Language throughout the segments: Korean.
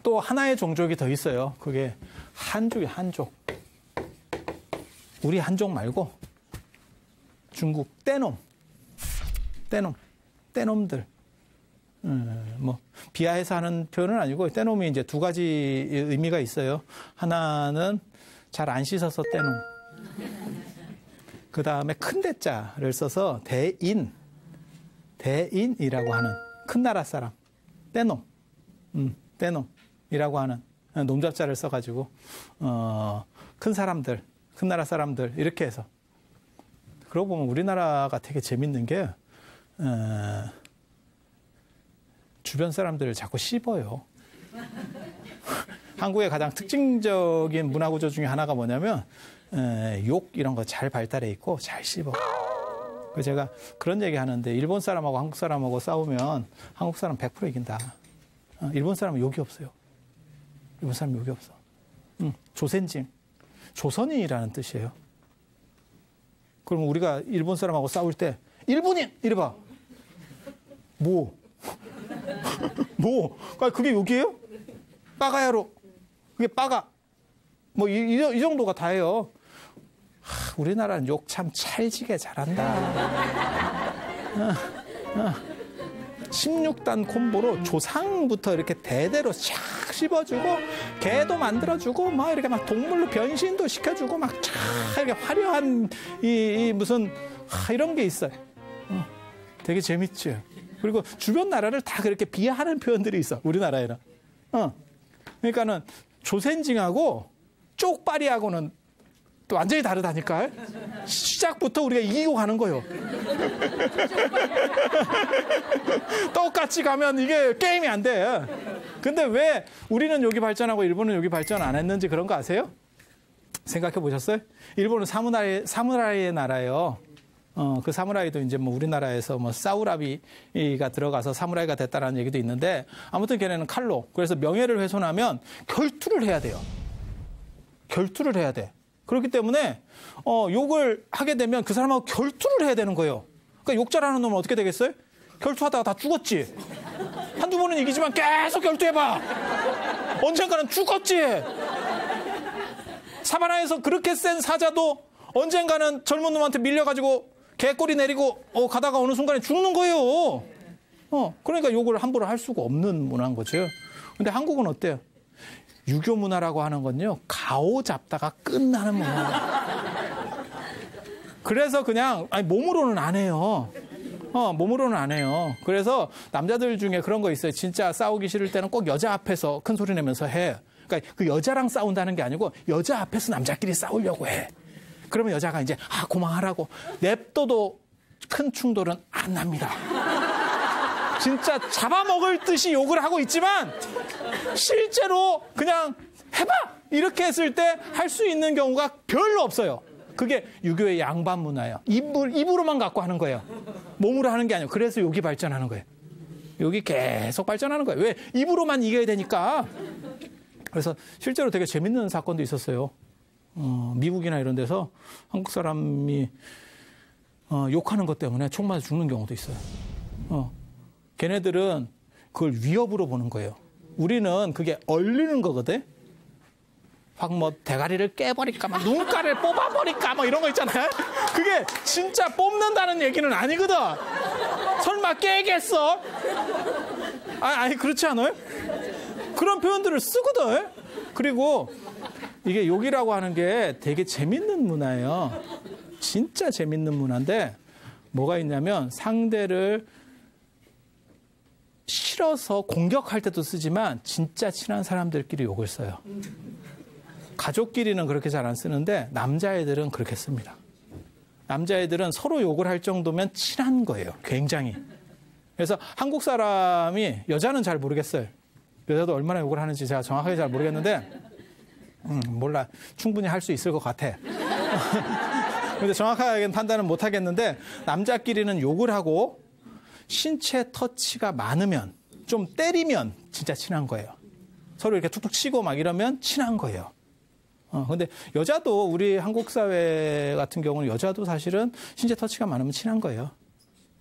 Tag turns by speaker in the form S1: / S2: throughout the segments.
S1: 또 하나의 종족이 더 있어요. 그게 한족이에요, 한족. 우리 한족 말고 중국 떼놈들. 뭐 비하해서 하는 표현은 아니고 떼놈이 이제 두 가지 의미가 있어요. 하나는 잘 안 씻어서 떼놈. 그 다음에 큰 대자를 써서 대인이라고 하는 큰 나라 사람. 떼놈이라고 하는 놈잡자를 써가지고 큰 나라 사람들 이렇게 해서. 그러고 보면 우리나라가 되게 재밌는 게 주변 사람들을 자꾸 씹어요. 한국의 가장 특징적인 문화 구조 중에 하나가 뭐냐면 욕 이런 거 잘 발달해 있고 잘 씹어. 그래서 제가 그런 얘기 하는데 일본 사람하고 한국 사람하고 싸우면 한국 사람 100% 이긴다. 일본 사람은 욕이 없어요. 일본 사람은 욕이 없어. 조센징. 조선인이라는 뜻이에요. 그럼 우리가 일본 사람하고 싸울 때 일본인! 이래봐. 뭐? 그게 욕이에요? 빠가야로. 그게 빠가. 뭐 이 정도가 다예요. 우리나라는 욕 참 찰지게 잘한다. 16단 콤보로 조상부터 이렇게 대대로 샥 씹어주고 개도 만들어주고 막 이렇게 막 동물로 변신도 시켜주고 막 촥 이렇게 화려한 이 무슨 이런 게 있어요. 되게 재밌지. 그리고 주변 나라를 다 그렇게 비하하는 표현들이 있어. 우리나라에는. 그러니까는 조센징하고 쪽파리하고는 또 완전히 다르다니까. 시작부터 우리가 이기고 가는 거예요. 똑같이 가면 이게 게임이 안 돼. 근데 왜 우리는 여기 발전하고 일본은 여기 발전 안 했는지 그런 거 아세요? 생각해 보셨어요? 일본은 사무라이의 나라예요. 그 사무라이도 이제 뭐 우리나라에서 뭐 사우라비가 들어가서 사무라이가 됐다라는 얘기도 있는데 아무튼 걔네는 칼로. 그래서 명예를 훼손하면 결투를 해야 돼요. 결투를 해야 돼. 그렇기 때문에 욕을 하게 되면 그 사람하고 결투를 해야 되는 거예요. 그러니까 욕 잘하는 놈은 어떻게 되겠어요? 결투하다가 다 죽었지. 한두 번은 이기지만 계속 결투해봐. 언젠가는 죽었지. 사바나에서 그렇게 센 사자도 언젠가는 젊은 놈한테 밀려가지고 개꼬리 내리고 가다가 어느 순간에 죽는 거예요. 그러니까 욕을 함부로 할 수가 없는 문화인 거죠. 근데 한국은 어때요? 유교 문화라고 하는 건요, 가오 잡다가 끝나는 문화예요. 그래서 그냥 몸으로는 안 해요. 몸으로는 안 해요. 그래서 남자들 중에 그런 거 있어요. 진짜 싸우기 싫을 때는 꼭 여자 앞에서 큰 소리 내면서 해. 그러니까 그 여자랑 싸운다는 게 아니고 여자 앞에서 남자끼리 싸우려고 해. 그러면 여자가 이제 고마하라고 냅둬도 큰 충돌은 안 납니다. 진짜 잡아먹을 듯이 욕을 하고 있지만 실제로 그냥 해봐! 이렇게 했을 때 할 수 있는 경우가 별로 없어요. 그게 유교의 양반 문화예요. 입으로만 갖고 하는 거예요. 몸으로 하는 게 아니에요. 그래서 욕이 발전하는 거예요. 욕이 계속 발전하는 거예요. 왜? 입으로만 이겨야 되니까. 그래서 실제로 되게 재밌는 사건도 있었어요. 미국이나 이런 데서 한국 사람이 욕하는 것 때문에 총 맞아 죽는 경우도 있어요. 걔네들은 그걸 위협으로 보는 거예요. 우리는 그게 얼리는 거거든. 확 뭐 대가리를 깨버릴까, 막 눈가를 뽑아버릴까, 뭐 이런 거 있잖아요. 그게 진짜 뽑는다는 얘기는 아니거든. 설마 깨겠어? 아니 그렇지 않아요? 그런 표현들을 쓰거든. 그리고 이게 욕이라고 하는 게 되게 재밌는 문화예요. 진짜 재밌는 문화인데 뭐가 있냐면 상대를 싫어서 공격할 때도 쓰지만 진짜 친한 사람들끼리 욕을 써요. 가족끼리는 그렇게 잘 안 쓰는데 남자애들은 그렇게 씁니다. 남자애들은 서로 욕을 할 정도면 친한 거예요. 굉장히. 그래서 한국 사람이 여자는 잘 모르겠어요. 여자도 얼마나 욕을 하는지 제가 정확하게 잘 모르겠는데 몰라. 충분히 할 수 있을 것 같아. 근데 정확하게 판단은 못 하겠는데 남자끼리는 욕을 하고 신체 터치가 많으면 좀 때리면 진짜 친한 거예요. 서로 이렇게 툭툭 치고 막 이러면 친한 거예요. 근데 여자도 우리 한국 사회 같은 경우는 여자도 사실은 신체 터치가 많으면 친한 거예요.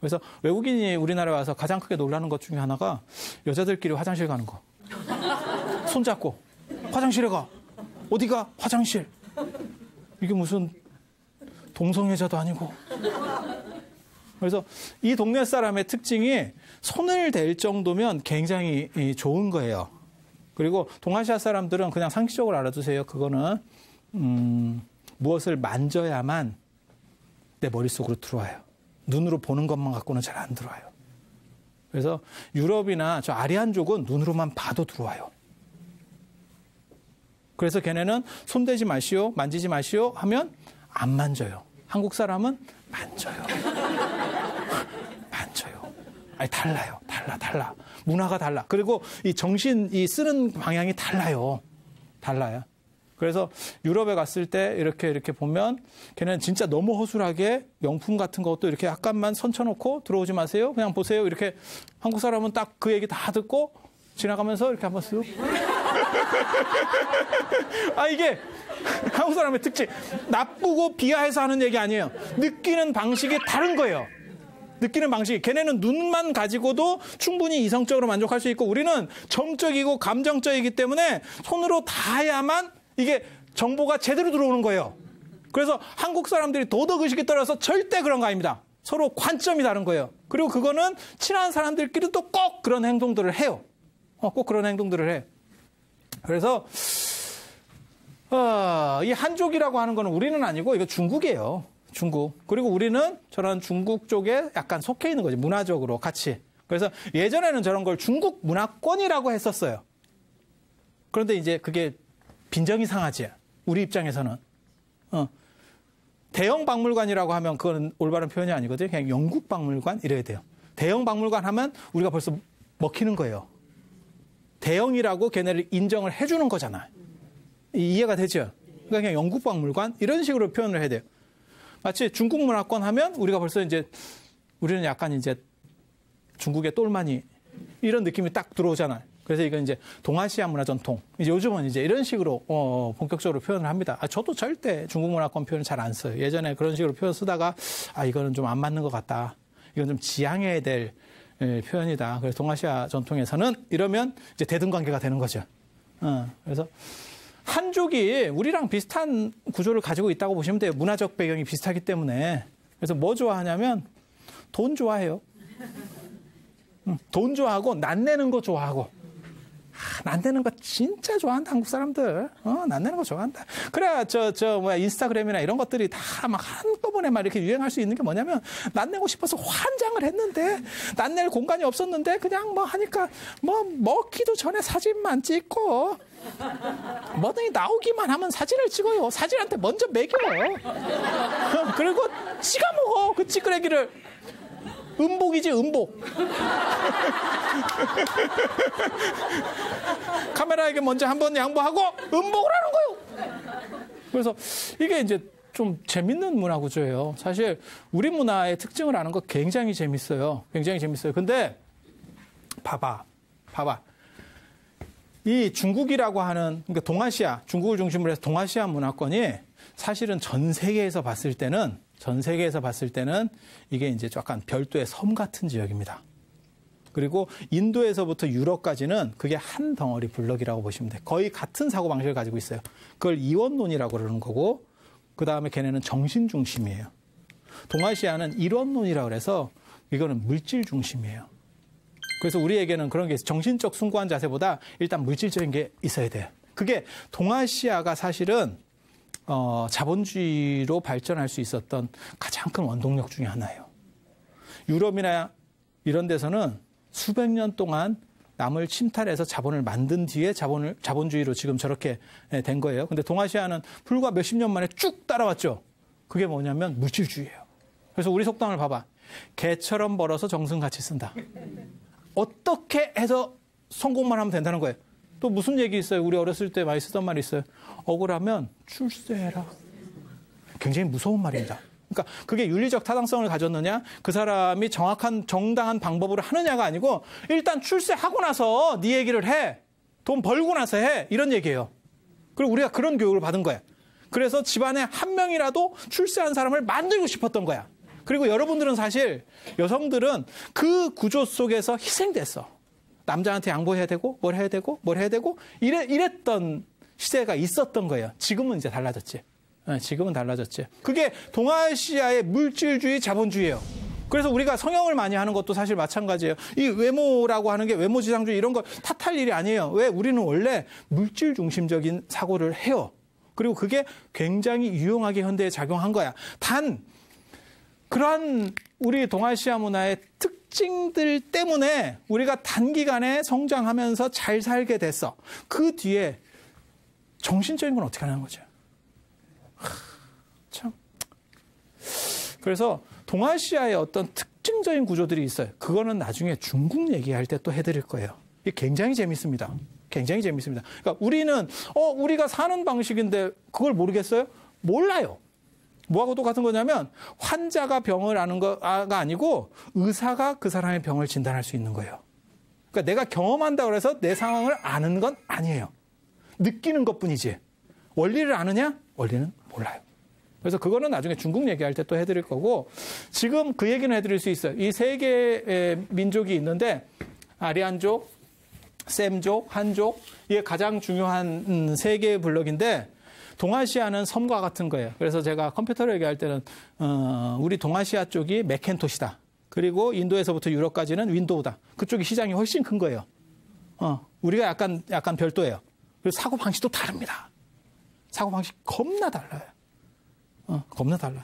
S1: 그래서 외국인이 우리나라에 와서 가장 크게 놀라는 것 중에 하나가 여자들끼리 화장실 가는 거. 손잡고 화장실에 가. 어디가? 화장실. 이게 무슨 동성애자도 아니고. 그래서 이 동네 사람의 특징이 손을 댈 정도면 굉장히 좋은 거예요. 그리고 동아시아 사람들은 그냥 상식적으로 알아두세요. 그거는 무엇을 만져야만 내 머릿속으로 들어와요. 눈으로 보는 것만 갖고는 잘 안 들어와요. 그래서 유럽이나 저 아리안족은 눈으로만 봐도 들어와요. 그래서 걔네는 손대지 마시오, 만지지 마시오 하면 안 만져요. 한국 사람은 만져요. 만져요. 아니, 달라요. 달라. 문화가 달라. 그리고 이 정신, 쓰는 방향이 달라요. 달라요. 그래서 유럽에 갔을 때 이렇게 보면 걔는 진짜 너무 허술하게 명품 같은 것도 이렇게 약간만 선쳐놓고 들어오지 마세요. 그냥 보세요. 이렇게 한국 사람은 딱 그 얘기 다 듣고 지나가면서 이렇게 한번 쓱. 이게 한국 사람의 특징. 나쁘고 비하해서 하는 얘기 아니에요. 느끼는 방식이 다른 거예요. 느끼는 방식이. 걔네는 눈만 가지고도 충분히 이성적으로 만족할 수 있고 우리는 정적이고 감정적이기 때문에 손으로 닿아야만 이게 정보가 제대로 들어오는 거예요. 그래서 한국 사람들이 도덕의식이 떨어져서 절대 그런 거 아닙니다. 서로 관점이 다른 거예요. 그리고 그거는 친한 사람들끼리도 꼭 그런 행동들을 해요. 꼭 그런 행동들을 해. 그래서 이 한족이라고 하는 거는 우리는 아니고 이거 중국이에요. 중국. 그리고 우리는 저런 중국 쪽에 약간 속해 있는 거지. 문화적으로 같이. 그래서 예전에는 저런 걸 중국 문화권이라고 했었어요. 그런데 이제 그게 빈정이 상하지. 우리 입장에서는. 대형 박물관이라고 하면 그건 올바른 표현이 아니거든요. 그냥 영국 박물관 이래야 돼요. 대형 박물관 하면 우리가 벌써 먹히는 거예요. 대형이라고 걔네를 인정을 해주는 거잖아. 이해가 되죠? 그러니까 그냥 영국 박물관 이런 식으로 표현을 해야 돼요. 마치 중국 문화권 하면 우리가 벌써 이제 우리는 약간 이제 중국의 똘마니 이런 느낌이 딱 들어오잖아요. 그래서 이건 이제 동아시아 문화 전통. 이제 요즘은 이제 이런 식으로 본격적으로 표현을 합니다. 저도 절대 중국 문화권 표현을 잘 안 써요. 예전에 그런 식으로 표현 쓰다가 이거는 좀 안 맞는 것 같다. 이건 좀 지양해야 될 표현이다. 그래서 동아시아 전통에서는 이러면 이제 대등 관계가 되는 거죠. 그래서 한족이 우리랑 비슷한 구조를 가지고 있다고 보시면 돼요. 문화적 배경이 비슷하기 때문에. 그래서 뭐 좋아하냐면 돈 좋아해요. 돈 좋아하고 낫내는 거 좋아하고. 낫내는 거 진짜 좋아한다, 한국 사람들. 낫내는 거 좋아한다. 그래야 인스타그램이나 이런 것들이 다 막 한꺼번에 막 이렇게 유행할 수 있는 게 뭐냐면, 낫내고 싶어서 환장을 했는데, 낫낼 공간이 없었는데, 그냥 뭐 하니까, 먹기도 전에 사진만 찍고, 뭐든지 나오기만 하면 사진을 찍어요. 사진한테 먼저 먹여요. 그리고 지가 먹어, 그 찌끄레기를. 음복이지, 음복. 카메라에게 먼저 한번 양보하고 음복을 하는 거예요. 그래서 이게 이제 좀 재밌는 문화 구조예요. 사실 우리 문화의 특징을 아는 거 굉장히 재밌어요. 굉장히 재밌어요. 근데 봐봐. 이 중국이라고 하는, 그러니까 동아시아, 중국을 중심으로 해서 동아시아 문화권이 사실은 전 세계에서 봤을 때는 이게 이제 약간 별도의 섬 같은 지역입니다. 그리고 인도에서부터 유럽까지는 그게 한 덩어리 블럭이라고 보시면 돼요. 거의 같은 사고방식을 가지고 있어요. 그걸 이원론이라고 그러는 거고, 그 다음에 걔네는 정신 중심이에요. 동아시아는 일원론이라고 그래서 이거는 물질 중심이에요. 그래서 우리에게는 그런 게 있어요. 정신적 숭고한 자세보다 일단 물질적인 게 있어야 돼요. 그게 동아시아가 사실은 자본주의로 발전할 수 있었던 가장 큰 원동력 중에 하나예요. 유럽이나 이런 데서는 수백 년 동안 남을 침탈해서 자본을 만든 뒤에 자본주의로 지금 저렇게 된 거예요. 근데 동아시아는 불과 몇십 년 만에 쭉 따라왔죠. 그게 뭐냐면 물질주의예요. 그래서 우리 속담을 봐봐. 개처럼 벌어서 정승같이 쓴다. 어떻게 해서 성공만 하면 된다는 거예요. 또 무슨 얘기 있어요? 우리 어렸을 때 많이 쓰던 말이 있어요. 억울하면 출세해라. 굉장히 무서운 말입니다. 그러니까 그게 윤리적 타당성을 가졌느냐, 그 사람이 정당한 방법으로 하느냐가 아니고 일단 출세하고 나서 네 얘기를 해. 돈 벌고 나서 해. 이런 얘기예요. 그리고 우리가 그런 교육을 받은 거야. 그래서 집안에 한 명이라도 출세한 사람을 만들고 싶었던 거야. 그리고 여러분들은 사실 여성들은 그 구조 속에서 희생됐어. 남자한테 양보해야 되고 뭘 해야 되고 뭘 해야 되고 이랬던 시대가 있었던 거예요. 지금은 이제 달라졌지. 지금은 달라졌지. 그게 동아시아의 물질주의, 자본주의예요. 그래서 우리가 성형을 많이 하는 것도 사실 마찬가지예요. 이 외모라고 하는 게 외모지상주의 이런 거 탓할 일이 아니에요. 왜? 우리는 원래 물질 중심적인 사고를 해요. 그리고 그게 굉장히 유용하게 현대에 작용한 거야. 단 그러한 우리 동아시아 문화의 특징들 때문에 우리가 단기간에 성장하면서 잘 살게 됐어. 그 뒤에 정신적인 건 어떻게 하는 거죠? 참. 그래서 동아시아의 어떤 특징적인 구조들이 있어요. 그거는 나중에 중국 얘기할 때 또 해드릴 거예요. 이게 굉장히 재밌습니다. 굉장히 재밌습니다. 그러니까 우리는 우리가 사는 방식인데 그걸 모르겠어요? 몰라요. 뭐하고 똑같은 거냐면 환자가 병을 아는 거가 아니고 의사가 그 사람의 병을 진단할 수 있는 거예요. 그러니까 내가 경험한다고 해서 내 상황을 아는 건 아니에요. 느끼는 것뿐이지. 원리를 아느냐? 원리는 몰라요. 그래서 그거는 나중에 중국 얘기할 때 또 해드릴 거고 지금 그 얘기는 해드릴 수 있어요. 이 세 개의 민족이 있는데 아리안족, 셈족, 한족 이게 가장 중요한 세 개의 블록인데 동아시아는 섬과 같은 거예요. 그래서 제가 컴퓨터를 얘기할 때는 우리 동아시아 쪽이 맥켄토시다. 그리고 인도에서부터 유럽까지는 윈도우다. 그쪽이 시장이 훨씬 큰 거예요. 우리가 약간 별도예요. 그리고 사고 방식도 다릅니다. 사고 방식 겁나 달라요. 겁나 달라요.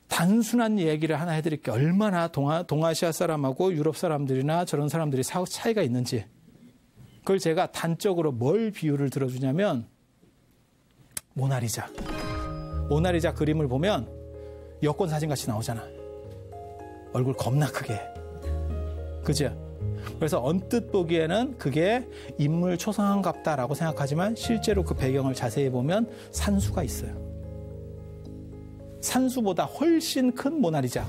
S1: 단순한 얘기를 하나 해드릴게요. 얼마나 동아시아 사람하고 유럽 사람들이나 저런 사람들이 사고 차이가 있는지. 그걸 제가 단적으로 뭘 비유를 들어주냐면 모나리자 그림을 보면 여권 사진 같이 나오잖아. 얼굴 겁나 크게. 그죠? 그래서 언뜻 보기에는 그게 인물 초상화갑다라고 생각하지만 실제로 그 배경을 자세히 보면 산수가 있어요. 산수보다 훨씬 큰 모나리자.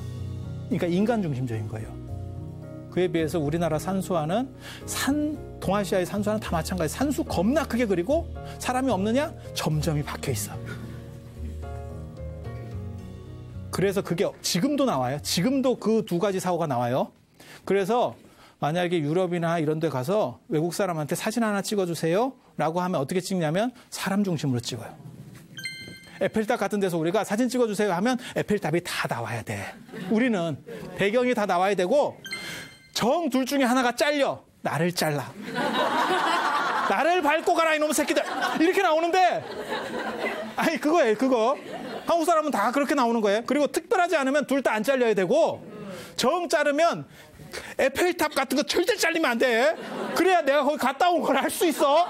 S1: 그러니까 인간 중심적인 거예요. 그에 비해서 우리나라 산수화는 동아시아의 산수화는 다 마찬가지. 산수 겁나 크게 그리고 사람이 없느냐? 점점이 박혀 있어. 그래서 그게 지금도 나와요. 지금도 그 두 가지 사고가 나와요. 그래서 만약에 유럽이나 이런 데 가서 외국 사람한테 사진 하나 찍어주세요 라고 하면 어떻게 찍냐면 사람 중심으로 찍어요. 에펠탑 같은 데서 우리가 사진 찍어주세요 하면 에펠탑이 다 나와야 돼. 우리는 배경이 다 나와야 되고 정 둘 중에 하나가 잘려. 나를 잘라. 나를 밟고 가라 이놈의 새끼들. 이렇게 나오는데 아니 그거예요. 그거. 한국 사람은 다 그렇게 나오는 거예요. 그리고 특별하지 않으면 둘 다 안 잘려야 되고 정 자르면 에펠탑 같은 거 절대 잘리면 안 돼. 그래야 내가 거기 갔다 온 걸 할 수 있어.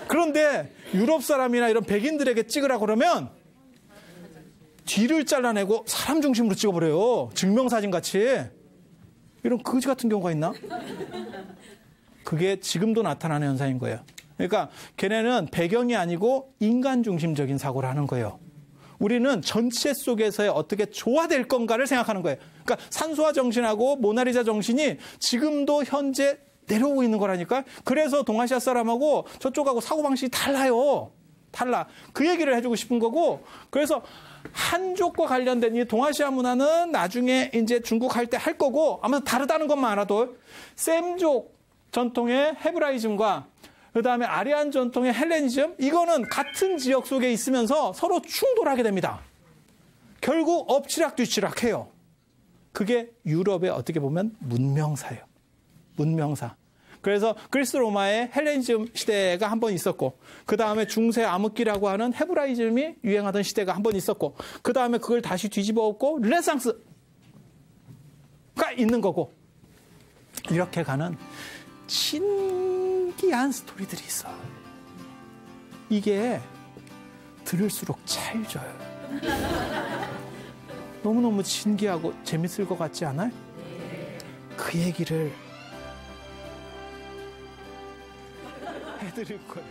S1: 그런데 유럽 사람이나 이런 백인들에게 찍으라 그러면 뒤를 잘라내고 사람 중심으로 찍어버려요. 증명사진 같이. 이런 거지 같은 경우가 있나? 그게 지금도 나타나는 현상인 거예요. 그러니까 걔네는 배경이 아니고 인간 중심적인 사고를 하는 거예요. 우리는 전체 속에서의 어떻게 조화될 건가를 생각하는 거예요. 그러니까 산수화 정신하고 모나리자 정신이 지금도 현재 내려오고 있는 거라니까. 그래서 동아시아 사람하고 저쪽하고 사고방식이 달라요. 달라. 그 얘기를 해주고 싶은 거고. 그래서 한족과 관련된 이 동아시아 문화는 나중에 이제 중국 할 때 할 거고 아마 다르다는 것만 알아도 셈족 전통의 헤브라이즘과 그다음에 아리안 전통의 헬레니즘 이거는 같은 지역 속에 있으면서 서로 충돌하게 됩니다. 결국 엎치락뒤치락 해요. 그게 유럽의 어떻게 보면 문명사예요. 문명사. 그래서 그리스 로마의 헬레니즘 시대가 한 번 있었고 그 다음에 중세 암흑기라고 하는 헤브라이즘이 유행하던 시대가 한 번 있었고 그 다음에 그걸 다시 뒤집어 엎고 르네상스가 있는 거고 이렇게 가는 신기한 스토리들이 있어. 이게 들을수록 찰져요. 너무너무 신기하고 재밌을 것 같지 않아요? 그 얘기를 해드릴 거예요.